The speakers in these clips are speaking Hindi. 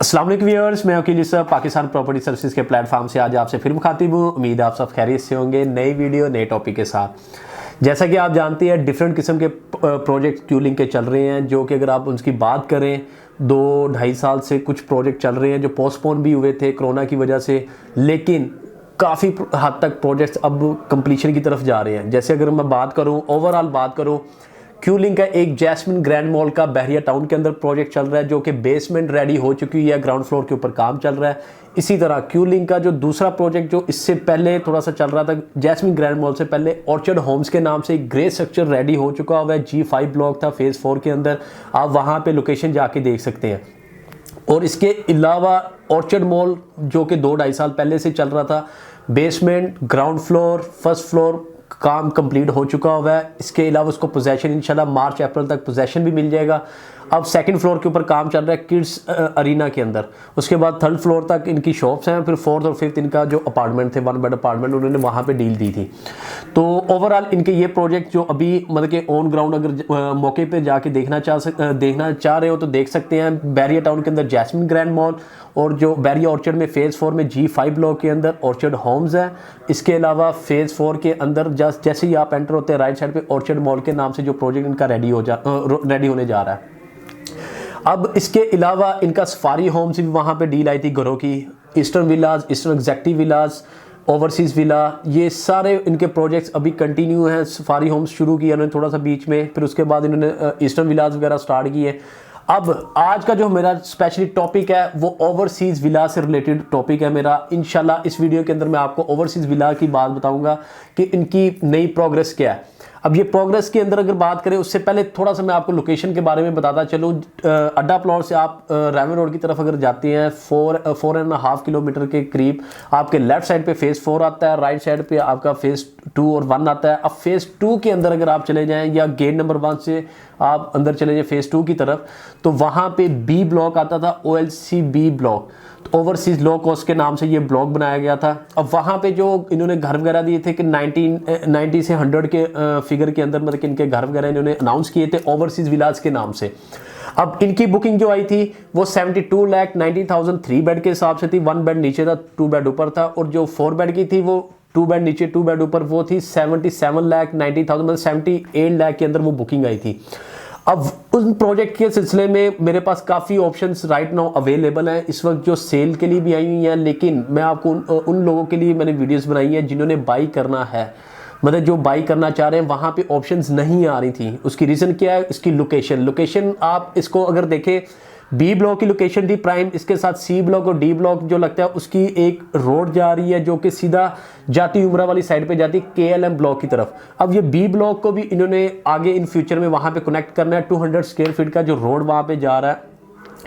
अस्सलाम वालेकुम व्यूअर्स, मैं वकील यूसुफ पाकिस्तान प्रॉपर्टी सर्विसेज के प्लेटफॉर्म से आज आपसे फिर मुखातिब हूँ। उम्मीद है आप सब खैरियत से होंगे। नई वीडियो नए टॉपिक के साथ। जैसा कि आप जानते हैं डिफरेंट किस्म के प्रोजेक्ट क्यूलिंग के चल रहे हैं, जो कि अगर आप उनकी बात करें 2-2.5 साल से कुछ प्रोजेक्ट चल रहे हैं जो पोस्टपोन भी हुए थे कोरोना की वजह से, लेकिन काफ़ी हद तक प्रोजेक्ट्स अब कंप्लीशन की तरफ जा रहे हैं। जैसे अगर मैं बात करूँ, ओवरऑल बात करूँ, क्यूलिंग का एक जैस्मिन ग्रैंड मॉल का बहरिया टाउन के अंदर प्रोजेक्ट चल रहा है, जो कि बेसमेंट रेडी हो चुकी है, ग्राउंड फ्लोर के ऊपर काम चल रहा है। इसी तरह क्यूलिंग का जो दूसरा प्रोजेक्ट जो इससे पहले थोड़ा सा चल रहा था जैस्मिन ग्रैंड मॉल से पहले, ऑर्चर्ड होम्स के नाम से एक ग्रे स्ट्रक्चर रेडी हो चुका हुआ है। G5 ब्लॉक था फेज़ 4 के अंदर, आप वहाँ पे लोकेशन जाके देख सकते हैं। और इसके अलावा ऑर्चर्ड मॉल जो कि 2-2.5 साल पहले से चल रहा था, basement, ground floor, first floor काम कंप्लीट हो चुका हुआ है। इसके अलावा उसको पोजेशन इंशाल्लाह मार्च अप्रैल तक पोजेशन भी मिल जाएगा। अब सेकंड फ्लोर के ऊपर काम चल रहा है किड्स अरीना के अंदर। उसके बाद थर्ड फ्लोर तक इनकी शॉप्स हैं, फिर फोर्थ और फिफ्थ इनका जो अपार्टमेंट थे 1 बेड अपार्टमेंट, उन्होंने वहाँ पे डील दी थी। तो ओवरऑल इनके ये प्रोजेक्ट जो अभी मतलब कि ऑन ग्राउंड अगर मौके पर जाके देखना चाह रहे हो तो देख सकते हैं। बैरिया टाउन के अंदर जैस्मिन ग्रैंड मॉल, और जो बैरिया ऑर्चर्ड में फेज़ 4 में G5 ब्लॉक के अंदर ऑर्चर्ड होम्स है। इसके अलावा फेज़ 4 के अंदर जैसे ही आप एंटर होते हैं राइट साइड पे ऑर्चर्ड मॉल के नाम से जो प्रोजेक्ट इनका रेडी होने जा रहा है। अब इसके अलावा इनका सफारी होम से भी वहाँ पे डील आई थी घरों की। Eastern villas, eastern executive villas, overseas villa, ये सारे इनके प्रोजेक्ट्स अभी कंटिन्यू हैं। सफारी होम्स शुरू किया इन्होंने थोड़ा सा बीच में, फिर उसके बाद इन्होंने ईस्टर्न विलाज वगैरह स्टार्ट किए। अब आज का जो मेरा स्पेशली टॉपिक है वो ओवरसीज़ विला से रिलेटेड टॉपिक है मेरा। इंशाल्लाह इस वीडियो के अंदर मैं आपको ओवरसीज़ विला की बात बताऊंगा कि इनकी नई प्रोग्रेस क्या है। अब ये प्रोग्रेस के अंदर अगर बात करें उससे पहले थोड़ा सा मैं आपको लोकेशन के बारे में बताता चलूँ। अड्डा प्लॉट से आप रेवन रोड की तरफ अगर जाते हैं 4.5 किलोमीटर के करीब आपके लेफ्ट साइड पे फेज़ 4 आता है, राइट साइड पे आपका फेज़ 2 और 1 आता है। अब फेज़ 2 के अंदर अगर आप चले जाएं या गेट नंबर 1 से आप अंदर चले जाएं फेज़ 2 की तरफ, तो वहाँ पे बी ब्लॉक आता था, OLC B block, overseas low cost के नाम से ये ब्लॉक बनाया गया था। अब वहाँ पे जो इन्होंने घर वगैरह दिए थे कि 90 से 100 के फिगर के अंदर मतलब कि इनके घर वगैरह इन्होंने अनाउंस किए थे ओवरसीज विलाज के नाम से। अब इनकी बुकिंग जो आई थी वो 72,90,000 3 बेड के हिसाब से थी। 1 बेड नीचे था, 2 बेड ऊपर था, और जो 4 बेड की थी वो 2 बेड नीचे 2 बेड ऊपर, वो थी 77,90,000 मतलब 78 लाख के अंदर वो बुकिंग आई थी। अब उन प्रोजेक्ट के सिलसिले में मेरे पास काफ़ी ऑप्शंस राइट नाउ अवेलेबल हैं इस वक्त जो सेल के लिए भी आई हुई हैं, लेकिन मैं आपको उन लोगों के लिए मैंने वीडियोस बनाई हैं जिन्होंने बाई करना है, मतलब जो बाई करना चाह रहे हैं वहाँ पे ऑप्शंस नहीं आ रही थी। उसकी रीज़न क्या है? इसकी लोकेशन आप इसको अगर देखें, बी ब्लॉक की लोकेशन थी प्राइम, इसके साथ सी ब्लॉक और डी ब्लॉक जो लगता है उसकी एक रोड जा रही है जो कि सीधा जाती उमरा वाली साइड पे जाती है KLM ब्लॉक की तरफ। अब ये बी ब्लॉक को भी इन्होंने आगे इन फ्यूचर में वहाँ पे कनेक्ट करना है। 200 स्क्वायर फीट का जो रोड वहाँ पे जा रहा है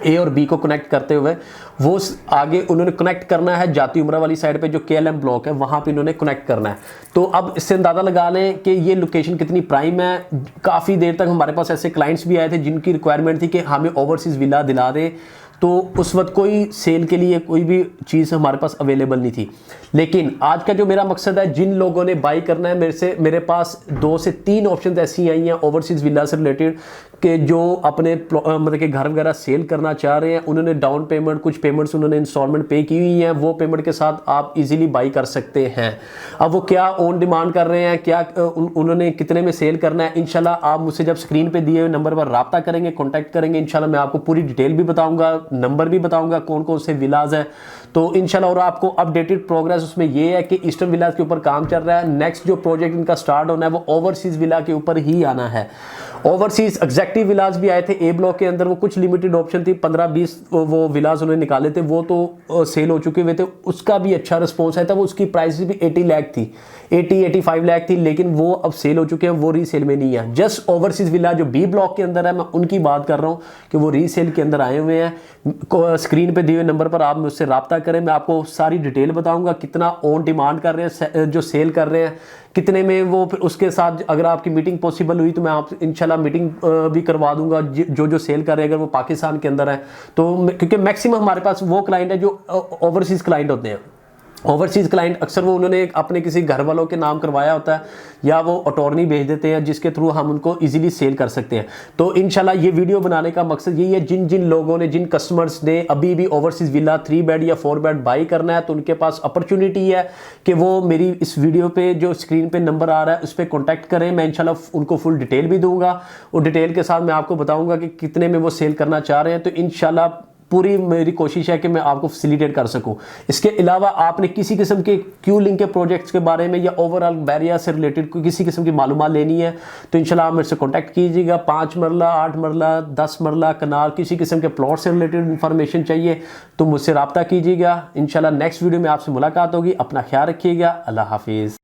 ए और बी को कनेक्ट करते हुए, वो आगे उन्होंने कनेक्ट करना है जाती उमरा वाली साइड पे जो KLM ब्लॉक है वहाँ पे इन्होंने कनेक्ट करना है। तो अब इससे अंदाज़ा लगा लें कि ये लोकेशन कितनी प्राइम है। काफ़ी देर तक हमारे पास ऐसे क्लाइंट्स भी आए थे जिनकी रिक्वायरमेंट थी कि हमें ओवरसीज़ विला दिला दे, तो उस वक्त कोई सेल के लिए कोई भी चीज़ हमारे पास अवेलेबल नहीं थी। लेकिन आज का जो मेरा मकसद है, जिन लोगों ने बाई करना है मेरे पास 2 से 3 ऑप्शन ऐसी आई हैं ओवरसीज़ विला से रिलेटेड कि जो अपने मतलब कि घर वगैरह सेल करना चाह रहे हैं। उन्होंने डाउन पेमेंट, कुछ पेमेंट्स उन्होंने इंस्टॉलमेंट पे की हुई हैं, वो पेमेंट के साथ आप इजीली बाई कर सकते हैं। अब वो क्या ऑन डिमांड कर रहे हैं, क्या उन्होंने कितने में सेल करना है, इंशाल्लाह आप मुझसे जब स्क्रीन पे दिए हुए नंबर पर रब्ता करेंगे, कॉन्टैक्ट करेंगे, इंशाल्लाह मैं आपको पूरी डिटेल भी बताऊँगा, नंबर भी बताऊँगा कौन कौन से विलाज हैं। तो इंशाल्लाह और आपको अपडेटेड प्रोग्रेस उसमें ये है कि ईस्टर्न विलाज के ऊपर काम चल रहा है। नेक्स्ट जो प्रोजेक्ट इनका स्टार्ट होना है वो ओवरसीज़ विला के ऊपर ही आना है। ओवरसीज़ एग्जेक्टिव विलाज भी आए थे ए ब्लॉक के अंदर, वो कुछ लिमिटेड ऑप्शन थी, 15-20 वो विलाज उन्होंने निकाले थे, वो तो सेल हो चुके हुए थे। उसका भी अच्छा रिस्पॉन्स आया था। वो उसकी प्राइस भी 80 लाख थी, 80-85 लाख थी, लेकिन वो अब सेल हो चुके हैं, वो रीसेल में नहीं है। जस्ट ओवरसीज़ विला जो बी ब्लॉक के अंदर है, मैं उनकी बात कर रहा हूँ कि वो रीसेल के अंदर आए हुए हैं। स्क्रीन पे दिए हुए नंबर पर आप मुझसे रब्ता करें, मैं आपको सारी डिटेल बताऊंगा कितना ऑन डिमांड कर रहे हैं, जो सेल कर रहे हैं कितने में वो। फिर उसके साथ अगर आपकी मीटिंग पॉसिबल हुई तो मैं आप इंशाल्लाह मीटिंग भी करवा दूंगा। जो सेल कर रहे हैं अगर वो पाकिस्तान के अंदर है तो, क्योंकि मैक्सिमम हमारे पास वो क्लाइंट है जो ओवरसीज़ क्लाइंट होते हैं। ओवरसीज़ क्लाइंट अक्सर वो उन्होंने अपने किसी घर वालों के नाम करवाया होता है या वो अटॉर्नी भेज देते हैं जिसके थ्रू हम उनको इजीली सेल कर सकते हैं। तो इंशाल्लाह ये वीडियो बनाने का मकसद यही है, जिन जिन लोगों ने, जिन कस्टमर्स ने अभी भी ओवरसीज़ विला 3 बेड या 4 बेड बाई करना है, तो उनके पास अपॉर्चुनिटी है कि वो मेरी इस वीडियो पे जो स्क्रीन पे नंबर आ रहा है उस पर कॉन्टैक्ट करें। मैं इंशाल्लाह उनको फुल डिटेल भी दूंगा और डिटेल के साथ मैं आपको बताऊँगा कि कितने में वो सेल करना चाह रहे हैं। तो इंशाल्लाह पूरी मेरी कोशिश है कि मैं आपको फैसिलिटेट कर सकूं। इसके अलावा आपने किसी किस्म के क्यू लिंक के प्रोजेक्ट्स के बारे में या ओवरऑल बैरियर से रिलेटेड कोई किसी किस्म की मालूमात लेनी है तो इंशाल्लाह आप मेरे से कॉन्टैक्ट कीजिएगा। 5 मरला, 8 मरला, 10 मरला, कनाल, किसी किस्म के प्लॉट से रिलेटेड इंफॉर्मेशन चाहिए तो मुझसे रब्ता कीजिएगा। इंशाल्लाह नेक्स्ट वीडियो में आपसे मुलाकात होगी। अपना ख्याल रखिएगा। अल्लाह हाफिज़।